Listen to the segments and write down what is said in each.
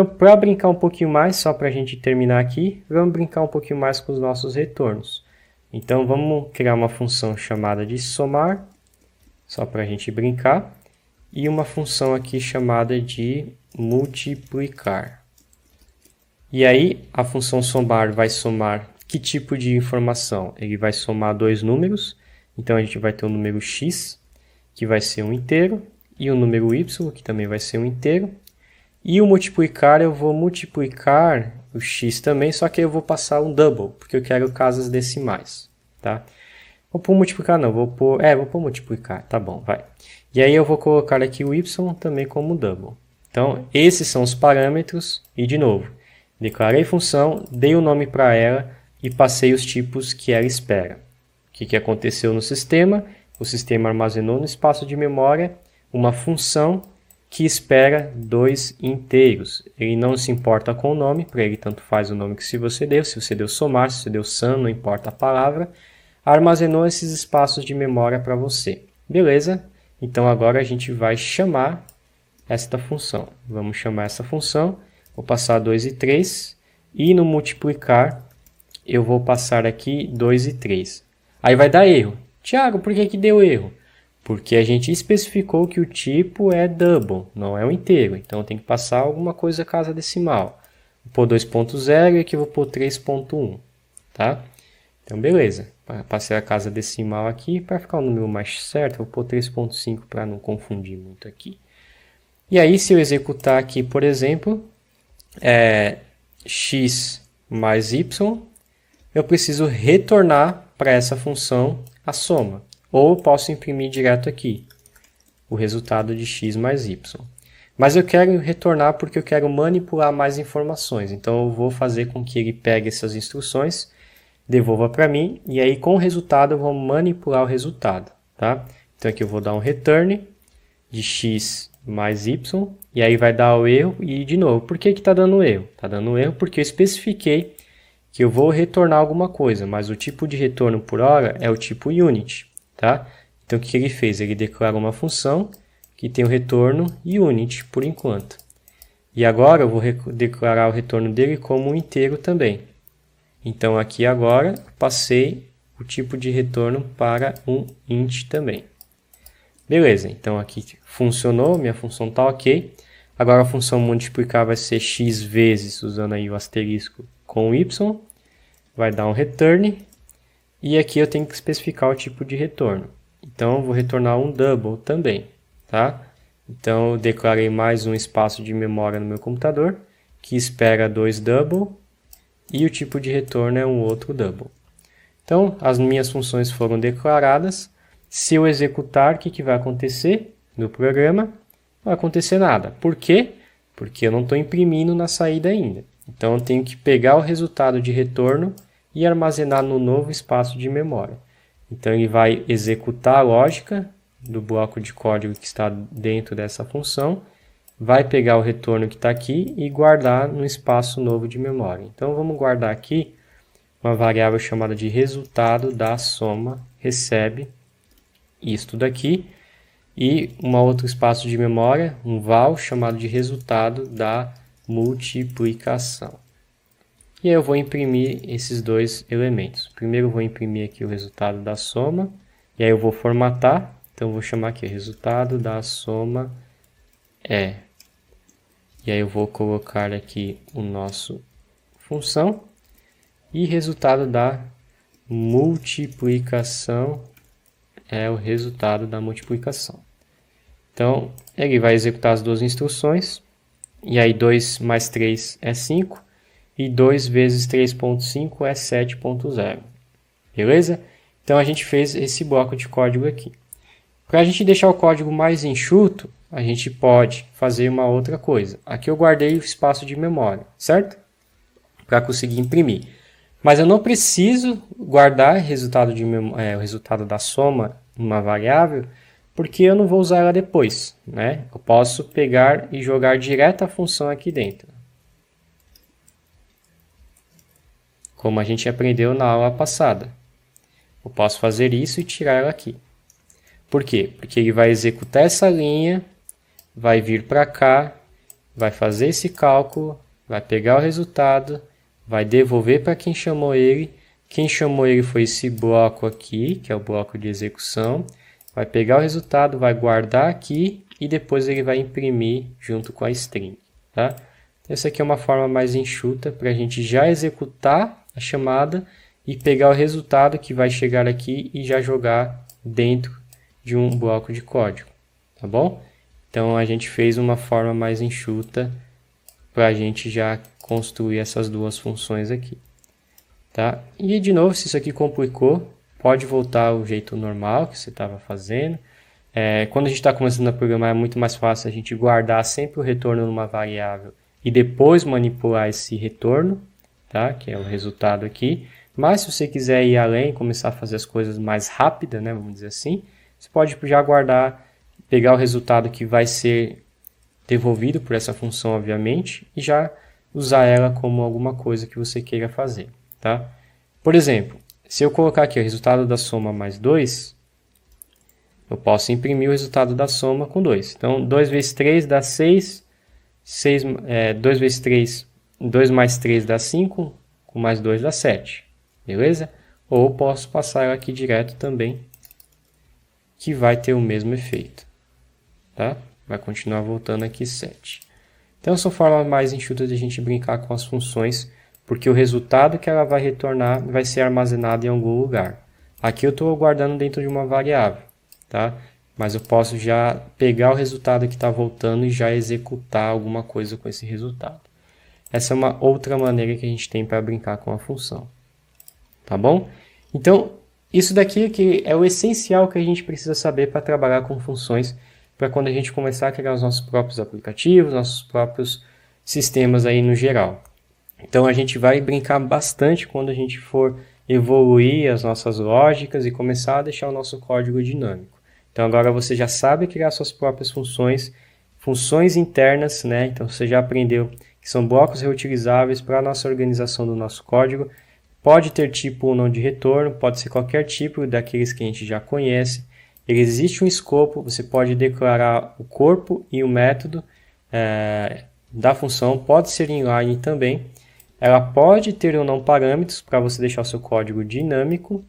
Então, para brincar um pouquinho mais, só para a gente terminar aqui, vamos brincar um pouquinho mais com os nossos retornos. Então, vamos criar uma função chamada de somar, só para a gente brincar, e uma função aqui chamada de multiplicar. E aí, a função somar vai somar que tipo de informação? Ele vai somar dois números, então a gente vai ter o número x, que vai ser um inteiro, e o número y, que também vai ser um inteiro. E o multiplicar, eu vou multiplicar o x também, só que eu vou passar um double, porque eu quero casas decimais, tá? Vou pôr multiplicar não, vou pôr multiplicar, tá bom, vai. E aí eu vou colocar aqui o y também como double. Então, esses são os parâmetros, e de novo, declarei função, dei o nome para ela e passei os tipos que ela espera. O que aconteceu no sistema? O sistema armazenou no espaço de memória uma função que espera dois inteiros. Ele não se importa com o nome, para ele tanto faz o nome que se você deu somar, se você deu sum, não importa a palavra, armazenou esses espaços de memória para você. Beleza? Então agora a gente vai chamar esta função. Vamos chamar essa função, vou passar 2 e 3, e no multiplicar eu vou passar aqui 2 e 3. Aí vai dar erro. Tiago, por que deu erro? Porque a gente especificou que o tipo é double, não é um inteiro. Então tem que passar alguma coisa casa decimal. Vou pôr 2.0 e aqui eu vou pôr 3.1. Tá? Então beleza. Passei a casa decimal aqui para ficar o número mais certo. Vou pôr 3.5 para não confundir muito aqui. E aí se eu executar aqui, por exemplo, x mais y, eu preciso retornar para essa função a soma. Ou eu posso imprimir direto aqui o resultado de x mais y. Mas eu quero retornar porque eu quero manipular mais informações. Então eu vou fazer com que ele pegue essas instruções, devolva para mim, e aí com o resultado eu vou manipular o resultado. Tá? Então aqui eu vou dar um return de x mais y, e aí vai dar o erro, e de novo, por que está dando erro? Está dando erro porque eu especifiquei que eu vou retornar alguma coisa, mas o tipo de retorno por hora é o tipo unit. Tá? Então o que ele fez? Ele declarou uma função que tem o retorno unit por enquanto. E agora eu vou declarar o retorno dele como um inteiro também. Então aqui agora passei o tipo de retorno para um int também. Beleza, então aqui funcionou, minha função está ok. Agora a função multiplicar vai ser x vezes, usando aí o asterisco com y. Vai dar um return. E aqui eu tenho que especificar o tipo de retorno. Então, eu vou retornar um double também. Tá? Então, eu declarei mais um espaço de memória no meu computador, que espera dois double, e o tipo de retorno é um outro double. Então, as minhas funções foram declaradas. Se eu executar, o que vai acontecer no programa? Não vai acontecer nada. Por quê? Porque eu não estou imprimindo na saída ainda. Então, eu tenho que pegar o resultado de retorno e armazenar no novo espaço de memória. Então, ele vai executar a lógica do bloco de código que está dentro dessa função, vai pegar o retorno que está aqui e guardar no espaço novo de memória. Então, vamos guardar aqui uma variável chamada de resultado da soma recebe isto daqui, e um outro espaço de memória, um val, chamado de resultado da multiplicação. E aí eu vou imprimir esses dois elementos. Primeiro eu vou imprimir aqui o resultado da soma, e aí eu vou formatar. Então eu vou chamar aqui resultado da soma é. E aí eu vou colocar aqui o nosso função, e resultado da multiplicação é o resultado da multiplicação. Então ele vai executar as duas instruções, e aí 2 mais 3 é 5. E 2 vezes 3.5 é 7.0. Beleza? Então a gente fez esse bloco de código aqui. Para a gente deixar o código mais enxuto, a gente pode fazer uma outra coisa. Aqui eu guardei o espaço de memória, certo? Para conseguir imprimir. Mas eu não preciso guardar o resultado da soma numa variável, porque eu não vou usar ela depois, né? Eu posso pegar e jogar direto a função aqui dentro. Como a gente aprendeu na aula passada. Eu posso fazer isso e tirar ela aqui. Por quê? Porque ele vai executar essa linha, vai vir para cá, vai fazer esse cálculo, vai pegar o resultado, vai devolver para quem chamou ele. Quem chamou ele foi esse bloco aqui, que é o bloco de execução. Vai pegar o resultado, vai guardar aqui e depois ele vai imprimir junto com a string. Tá? Essa aqui é uma forma mais enxuta para a gente já executar a chamada e pegar o resultado que vai chegar aqui e já jogar dentro de um bloco de código. Tá bom? Então a gente fez uma forma mais enxuta para a gente já construir essas duas funções aqui. Tá? E de novo, se isso aqui complicou, pode voltar ao jeito normal que você estava fazendo. Quando a gente está começando a programar, é muito mais fácil a gente guardar sempre o retorno numa variável e depois manipular esse retorno, tá? Que é o resultado aqui. Mas se você quiser ir além, começar a fazer as coisas mais rápidas, né, vamos dizer assim, você pode já guardar, pegar o resultado que vai ser devolvido por essa função, obviamente, e já usar ela como alguma coisa que você queira fazer. Tá? Por exemplo, se eu colocar aqui o resultado da soma mais 2, eu posso imprimir o resultado da soma com 2. Então, 2 vezes 3 dá 6, 2 vezes 3, 2 mais 3 dá 5, com mais 2 dá 7. Beleza? Ou posso passar ela aqui direto também, que vai ter o mesmo efeito. Tá? Vai continuar voltando aqui 7. Então, são formas mais enxutas de a gente brincar com as funções, porque o resultado que ela vai retornar vai ser armazenado em algum lugar. Aqui eu estou guardando dentro de uma variável, tá? Mas eu posso já pegar o resultado que está voltando e já executar alguma coisa com esse resultado. Essa é uma outra maneira que a gente tem para brincar com a função. Tá bom? Então, isso daqui que é o essencial que a gente precisa saber para trabalhar com funções, para quando a gente começar a criar os nossos próprios aplicativos, nossos próprios sistemas aí no geral. Então a gente vai brincar bastante quando a gente for evoluir as nossas lógicas e começar a deixar o nosso código dinâmico. Então agora você já sabe criar suas próprias funções, funções internas, né? Então você já aprendeu que são blocos reutilizáveis para a nossa organização do nosso código. Pode ter tipo ou não de retorno, pode ser qualquer tipo daqueles que a gente já conhece. Existe um escopo, você pode declarar o corpo e o método da função, pode ser inline também. Ela pode ter ou não parâmetros para você deixar o seu código dinâmico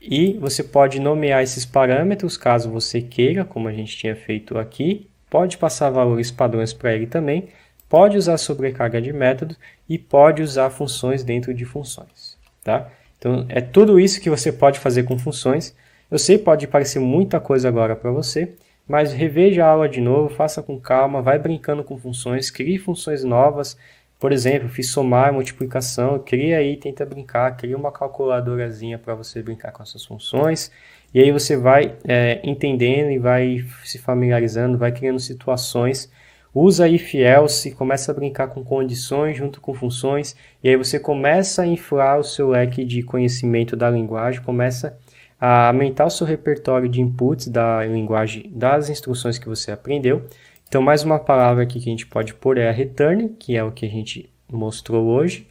e você pode nomear esses parâmetros caso você queira, como a gente tinha feito aqui. Pode passar valores padrões para ele também, pode usar sobrecarga de métodos e pode usar funções dentro de funções. Tá? Então é tudo isso que você pode fazer com funções. Eu sei que pode parecer muita coisa agora para você, mas reveja a aula de novo, faça com calma, vai brincando com funções, crie funções novas. Por exemplo, fiz somar, multiplicação, cria aí, tenta brincar, cria uma calculadorazinha para você brincar com essas funções. E aí você vai entendendo e vai se familiarizando, vai criando situações. Usa if else, começa a brincar com condições junto com funções. E aí você começa a inflar o seu leque de conhecimento da linguagem, começa a aumentar o seu repertório de inputs da linguagem, das instruções que você aprendeu. Então, mais uma palavra aqui que a gente pode pôr é a return, que é o que a gente mostrou hoje.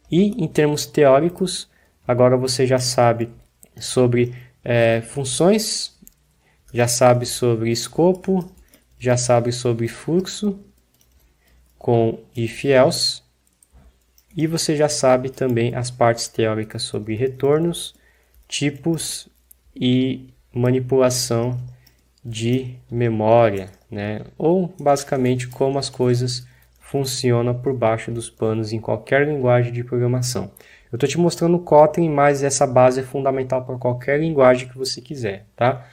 E, em termos teóricos, agora você já sabe sobre funções, já sabe sobre escopo, já sabe sobre fluxo com if else. E você já sabe também as partes teóricas sobre retornos, tipos e manipulação de memória, né? Ou basicamente como as coisas funcionam por baixo dos panos em qualquer linguagem de programação. Eu estou te mostrando o Kotlin, mas essa base é fundamental para qualquer linguagem que você quiser, tá?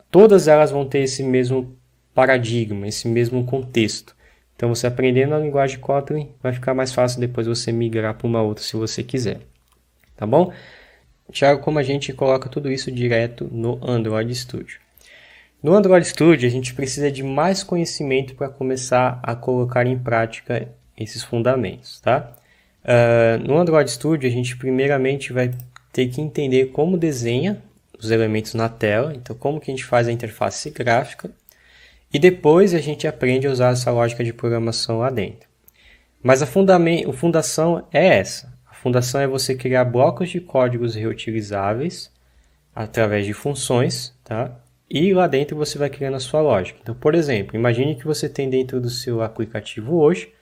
Todas elas vão ter esse mesmo paradigma, esse mesmo contexto. Então você aprendendo a linguagem Kotlin, vai ficar mais fácil depois você migrar para uma outra se você quiser, tá bom? Tiago, como a gente coloca tudo isso direto no Android Studio? No Android Studio, a gente precisa de mais conhecimento para começar a colocar em prática esses fundamentos, tá? No Android Studio, a gente primeiramente vai ter que entender como desenha os elementos na tela, então como que a gente faz a interface gráfica, e depois a gente aprende a usar essa lógica de programação lá dentro. Mas a fundação é essa. A fundação é você criar blocos de códigos reutilizáveis através de funções, tá? e lá dentro você vai criando a sua lógica. Então, por exemplo, imagine que você tem dentro do seu aplicativo hoje,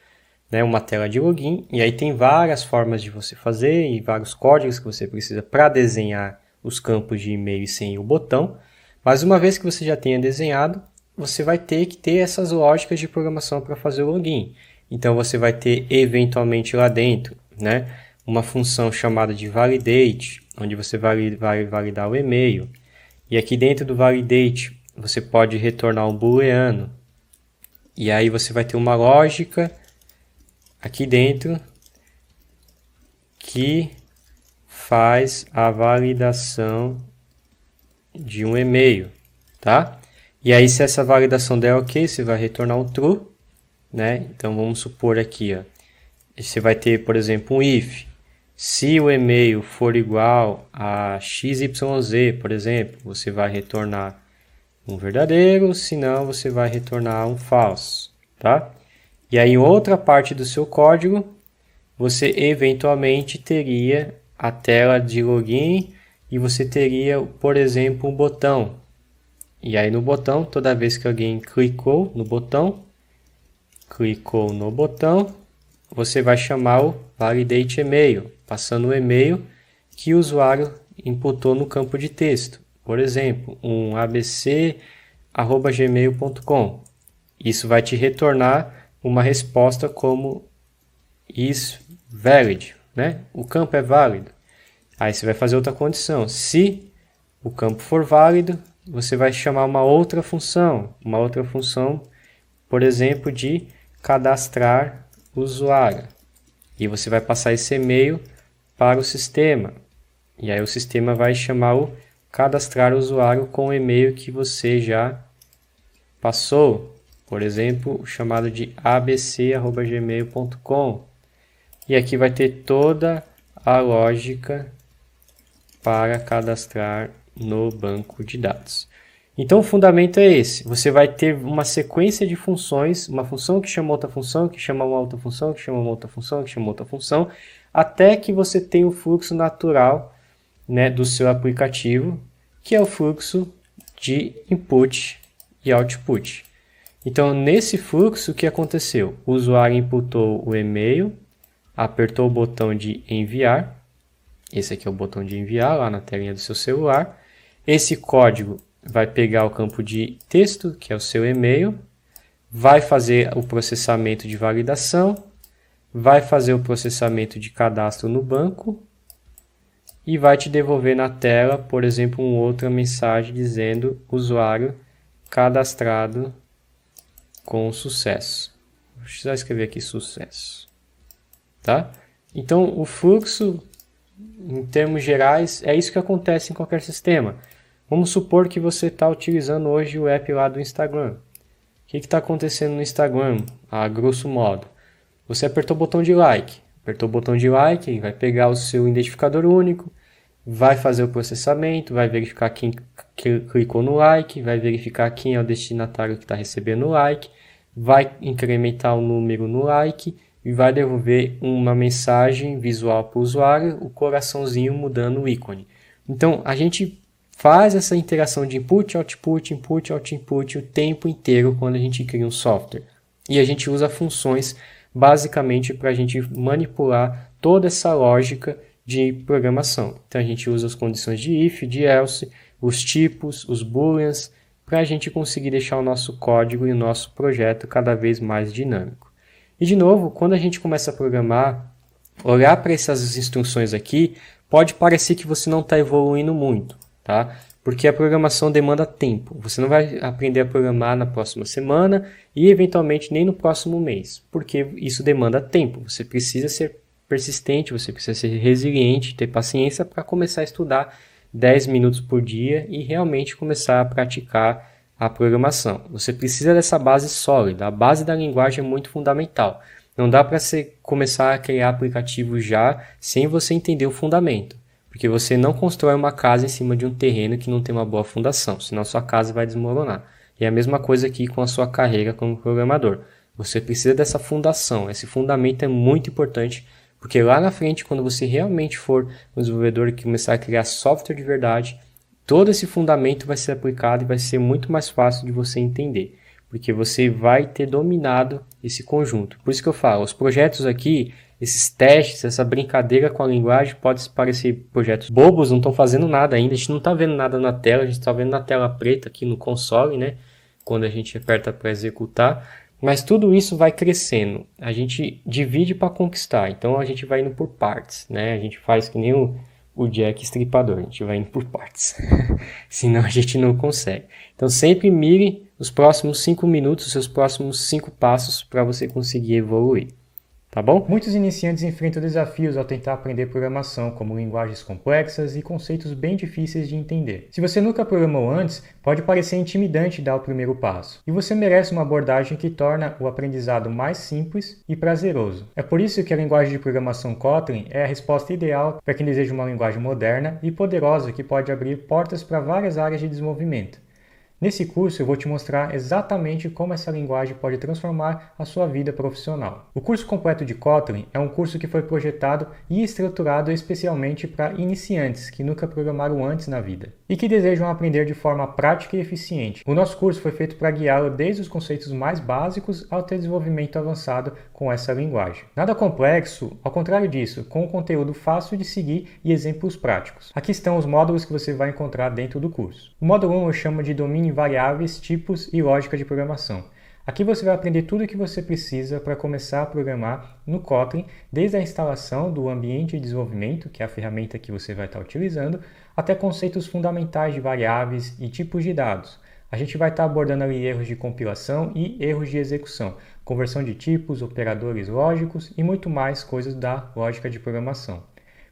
né, uma tela de login, e aí tem várias formas de você fazer e vários códigos que você precisa para desenhar os campos de e-mail sem o botão. Mas uma vez que você já tenha desenhado, você vai ter que ter essas lógicas de programação para fazer o login. Então você vai ter eventualmente lá dentro, né, uma função chamada de validate, onde você vai validar o e-mail. E aqui dentro do validate você pode retornar um booleano. E aí você vai ter uma lógica aqui dentro que faz a validação de um e-mail, tá? E aí se essa validação der ok, você vai retornar um true, né? Então vamos supor aqui, ó, você vai ter, por exemplo, um if. Se o e-mail for igual a XYZ, por exemplo, você vai retornar um verdadeiro, senão você vai retornar um false, tá? E aí em outra parte do seu código, você eventualmente teria a tela de login e você teria, por exemplo, um botão. E aí no botão, toda vez que alguém clicou no botão, você vai chamar o validate email, passando o e-mail que o usuário inputou no campo de texto. Por exemplo, um abc@gmail.com. Isso vai te retornar uma resposta como is valid, né? O campo é válido. Aí você vai fazer outra condição. Se o campo for válido, você vai chamar uma outra função, por exemplo, de cadastrar usuário. E você vai passar esse e-mail para o sistema. E aí o sistema vai chamar o cadastrar usuário com o e-mail que você já passou. Por exemplo, o chamado de abc@gmail.com. E aqui vai ter toda a lógica para cadastrar no banco de dados. Então o fundamento é esse. Você vai ter uma sequência de funções, uma função que chama outra função, que chama uma outra função, que chama uma outra função, que chama outra função, até que você tenha o fluxo natural, né, do seu aplicativo, que é o fluxo de input e output. Então, nesse fluxo, o que aconteceu? O usuário inputou o e-mail, apertou o botão de enviar. Esse aqui é o botão de enviar, lá na telinha do seu celular. Esse código vai pegar o campo de texto, que é o seu e-mail, vai fazer o processamento de validação, vai fazer o processamento de cadastro no banco e vai te devolver na tela, por exemplo, uma outra mensagem dizendo usuário cadastrado com sucesso. Vou precisar escrever aqui sucesso, tá? Então, o fluxo, em termos gerais, é isso que acontece em qualquer sistema. Vamos supor que você está utilizando hoje o app lá do Instagram. O que está acontecendo no Instagram, a grosso modo? Você apertou o botão de like. Apertou o botão de like, vai pegar o seu identificador único, vai fazer o processamento, vai verificar quem clicou no like, vai verificar quem é o destinatário que está recebendo o like, vai incrementar o número no like e vai devolver uma mensagem visual para o usuário, o coraçãozinho mudando o ícone. Então, a gente faz essa interação de input, output o tempo inteiro quando a gente cria um software. E a gente usa funções basicamente para a gente manipular toda essa lógica de programação. Então a gente usa as condições de if, de else, os tipos, os booleans, para a gente conseguir deixar o nosso código e o nosso projeto cada vez mais dinâmico. E de novo, quando a gente começa a programar, olhar para essas instruções aqui, pode parecer que você não está evoluindo muito, tá? Porque a programação demanda tempo. Você não vai aprender a programar na próxima semana e eventualmente nem no próximo mês, porque isso demanda tempo. Você precisa ser persistente, você precisa ser resiliente, ter paciência para começar a estudar 10 minutos por dia e realmente começar a praticar a programação. Você precisa dessa base sólida, a base da linguagem é muito fundamental. Não dá para você começar a criar aplicativo já sem você entender o fundamento, porque você não constrói uma casa em cima de um terreno que não tem uma boa fundação, senão sua casa vai desmoronar. E é a mesma coisa aqui com a sua carreira como programador. Você precisa dessa fundação, esse fundamento é muito importante, porque lá na frente, quando você realmente for um desenvolvedor e começar a criar software de verdade, todo esse fundamento vai ser aplicado e vai ser muito mais fácil de você entender, porque você vai ter dominado esse conjunto. Por isso que eu falo, os projetos aqui, esses testes, essa brincadeira com a linguagem, pode parecer projetos bobos, não estão fazendo nada ainda, a gente não está vendo nada na tela, a gente está vendo na tela preta aqui no console, né? Quando a gente aperta para executar, mas tudo isso vai crescendo, a gente divide para conquistar, então a gente vai indo por partes, né? A gente faz que nem o Jack Estripador, a gente vai indo por partes, senão a gente não consegue. Então sempre mire os próximos 5 minutos, os seus próximos 5 passos para você conseguir evoluir. Tá bom? Muitos iniciantes enfrentam desafios ao tentar aprender programação, como linguagens complexas e conceitos bem difíceis de entender. Se você nunca programou antes, pode parecer intimidante dar o primeiro passo. E você merece uma abordagem que torna o aprendizado mais simples e prazeroso. É por isso que a linguagem de programação Kotlin é a resposta ideal para quem deseja uma linguagem moderna e poderosa que pode abrir portas para várias áreas de desenvolvimento. Nesse curso eu vou te mostrar exatamente como essa linguagem pode transformar a sua vida profissional. O curso completo de Kotlin é um curso que foi projetado e estruturado especialmente para iniciantes que nunca programaram antes na vida e que desejam aprender de forma prática e eficiente. O nosso curso foi feito para guiá-lo desde os conceitos mais básicos ao desenvolvimento avançado com essa linguagem. Nada complexo, ao contrário disso, com um conteúdo fácil de seguir e exemplos práticos. Aqui estão os módulos que você vai encontrar dentro do curso. O módulo 1 eu chamo de domínio variáveis, tipos e lógica de programação. Aqui você vai aprender tudo o que você precisa para começar a programar no Kotlin, desde a instalação do ambiente de desenvolvimento, que é a ferramenta que você vai estar utilizando, até conceitos fundamentais de variáveis e tipos de dados. A gente vai estar abordando ali erros de compilação e erros de execução, conversão de tipos, operadores lógicos e muito mais coisas da lógica de programação,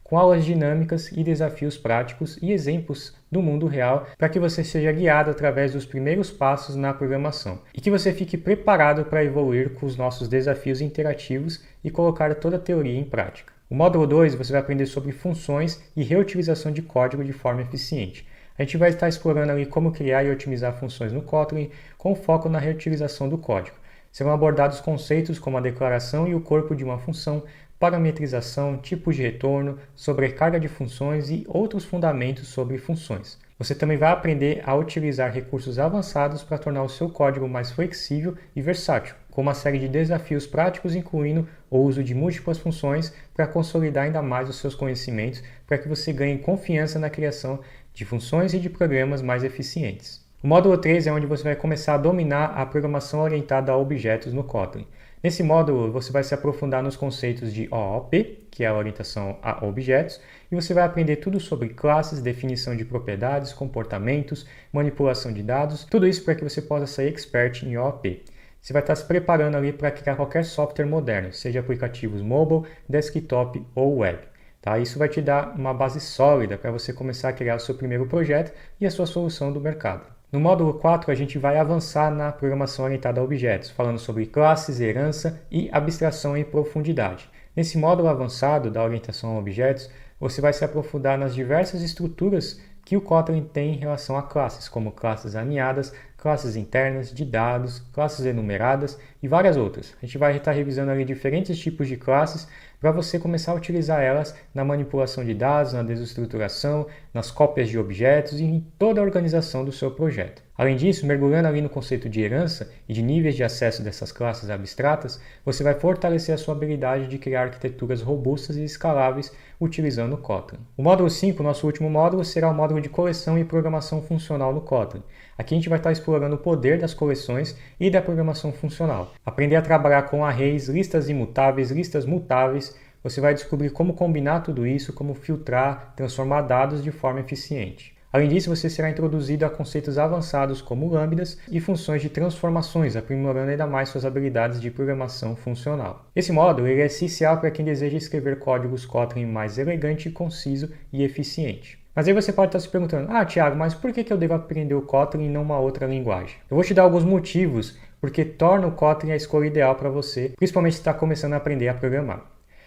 com aulas dinâmicas e desafios práticos e exemplos do mundo real para que você seja guiado através dos primeiros passos na programação e que você fique preparado para evoluir com os nossos desafios interativos e colocar toda a teoria em prática. O módulo 2 você vai aprender sobre funções e reutilização de código de forma eficiente. A gente vai estar explorando ali como criar e otimizar funções no Kotlin com foco na reutilização do código. Serão abordados conceitos como a declaração e o corpo de uma função, parametrização, tipos de retorno, sobrecarga de funções e outros fundamentos sobre funções. Você também vai aprender a utilizar recursos avançados para tornar o seu código mais flexível e versátil, com uma série de desafios práticos incluindo o uso de múltiplas funções para consolidar ainda mais os seus conhecimentos para que você ganhe confiança na criação de funções e de programas mais eficientes. O módulo 3 é onde você vai começar a dominar a programação orientada a objetos no Kotlin. Nesse módulo, você vai se aprofundar nos conceitos de OOP, que é a orientação a objetos, e você vai aprender tudo sobre classes, definição de propriedades, comportamentos, manipulação de dados, tudo isso para que você possa ser expert em OOP. Você vai estar se preparando ali para criar qualquer software moderno, seja aplicativos mobile, desktop ou web. Tá? Isso vai te dar uma base sólida para você começar a criar o seu primeiro projeto e a sua solução do mercado. No módulo 4, a gente vai avançar na programação orientada a objetos, falando sobre classes, herança e abstração em profundidade. Nesse módulo avançado da orientação a objetos, você vai se aprofundar nas diversas estruturas que o Kotlin tem em relação a classes, como classes aninhadas, classes internas, de dados, classes enumeradas e várias outras. A gente vai estar revisando ali diferentes tipos de classes para você começar a utilizar elas na manipulação de dados, na desestruturação, nas cópias de objetos e em toda a organização do seu projeto. Além disso, mergulhando ali no conceito de herança e de níveis de acesso dessas classes abstratas, você vai fortalecer a sua habilidade de criar arquiteturas robustas e escaláveis utilizando o Kotlin. O módulo 5, nosso último módulo, será o módulo de coleção e programação funcional no Kotlin. Aqui a gente vai estar explorando o poder das coleções e da programação funcional. Aprender a trabalhar com arrays, listas imutáveis, listas mutáveis. Você vai descobrir como combinar tudo isso, como filtrar, transformar dados de forma eficiente. Além disso, você será introduzido a conceitos avançados como lambdas e funções de transformações, aprimorando ainda mais suas habilidades de programação funcional. Esse módulo é essencial para quem deseja escrever códigos Kotlin mais elegante, conciso e eficiente. Mas aí você pode estar se perguntando, Thiago, mas por que eu devo aprender o Kotlin e não uma outra linguagem? Eu vou te dar alguns motivos porque torna o Kotlin a escolha ideal para você, principalmente se está começando a aprender a programar.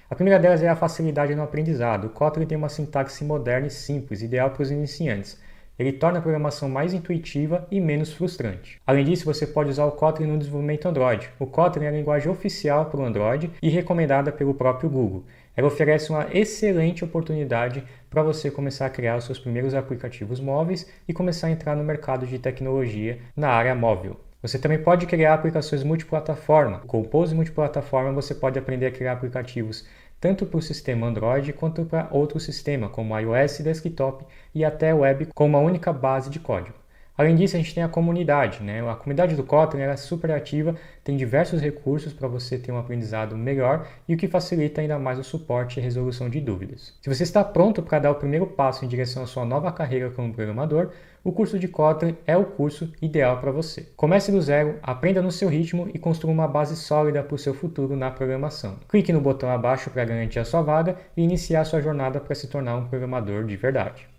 A primeira delas é a facilidade no aprendizado. O Kotlin tem uma sintaxe moderna e simples, ideal para os iniciantes. Ele torna a programação mais intuitiva e menos frustrante. Além disso, você pode usar o Kotlin no desenvolvimento Android. O Kotlin é a linguagem oficial para o Android e recomendada pelo próprio Google. Ela oferece uma excelente oportunidade para você começar a criar os seus primeiros aplicativos móveis e começar a entrar no mercado de tecnologia na área móvel. Você também pode criar aplicações multiplataforma. Com o Compose multiplataforma, você pode aprender a criar aplicativos tanto para o sistema Android quanto para outro sistema, como iOS, desktop e até web, com uma única base de código. Além disso, a gente tem a comunidade, né? A comunidade do Kotlin é super ativa, tem diversos recursos para você ter um aprendizado melhor e o que facilita ainda mais o suporte e resolução de dúvidas. Se você está pronto para dar o primeiro passo em direção à sua nova carreira como programador, o curso de Kotlin é o curso ideal para você. Comece do zero, aprenda no seu ritmo e construa uma base sólida para o seu futuro na programação. Clique no botão abaixo para garantir a sua vaga e iniciar a sua jornada para se tornar um programador de verdade.